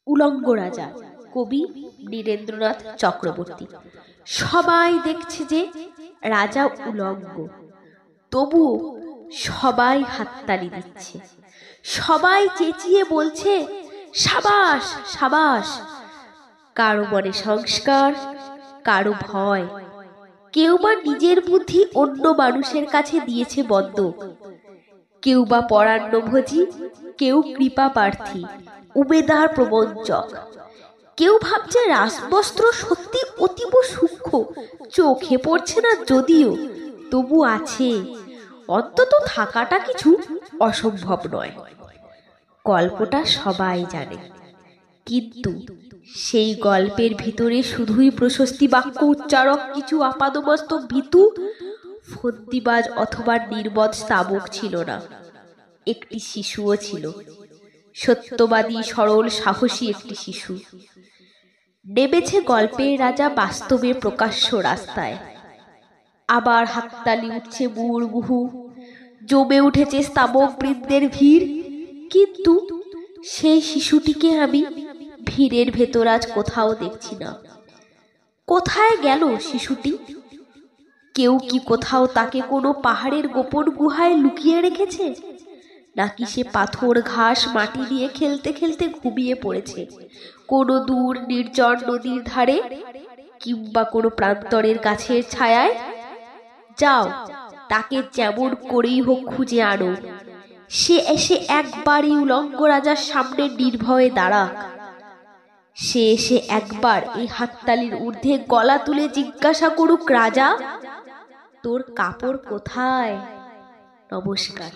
উলঙ্গ রাজা, কবি নীরেন্দ্রনাথ চক্রবর্তী। সবাই দেখছে যে রাজা উলঙ্গ, তবুও সবাই হাততালি দিচ্ছে, সবাই চেঁচিয়ে বলছে সাবাস সাবাস। কারো মনে সংস্কার, কারো ভয়, কেউ বা নিজের বুদ্ধি অন্য মানুষের কাছে দিয়েছে বন্ধক, কেউ বা পরান্নভোজী, কেউ কৃপা প্রার্থী, উমেদার প্রবঞ্চক। কেউ ভাবছে রাজবস্ত্র সত্যি অতীব সূক্ষ্ম, চোখে পড়ছে না যদিও, তবু আছে, অন্তত থাকাটা কিছু অসম্ভব নয়। গল্পটা সবাই জানে, কিন্তু সেই গল্পের ভিতরে শুধুই প্রশস্তি বাক্য উচ্চারক কিছু আপাদমস্তক ভীতু ফন্দিবাজ অথবা নির্বোধ স্তাবক ছিল না, একটি শিশুও ছিল, সত্যবাদী সরল সাহসী একটি শিশু। নেমেছে গল্পের রাজা বাস্তবে প্রকাশ্য রাস্তায়, আবার হাততালি উঠছে মুহুর্মুহু, জমে উঠেছে স্তাবক বৃন্দের ভিড়। কিন্তু সেই শিশুটিকে আমি ভিড়ের ভেতর আজ কোথাও দেখছি না। কোথায় গেল শিশুটি? কেউ কি কোথাও তাকে কোনো পাহাড়ের গোপন গুহায় লুকিয়ে রেখেছে, নাকি সে পাথর ঘাস মাটি দিয়ে খেলতে খেলতে ঘুমিয়ে পড়েছে কোনো দূর নির্জন নদীর ধারে, কিংবা কোনো প্রান্তরের গাছের ছায়ায়? যাও, তাকে যেমন করেই হোক খুঁজে আনো। সে এসে একবারই উলঙ্গ রাজার সামনে নির্ভয়ে দাঁড়াক। সে এসে একবার এই হাততালির ঊর্ধ্বে গলা তুলে জিজ্ঞাসা করুক, রাজা তোর কাপড় কোথায়? নমস্কার।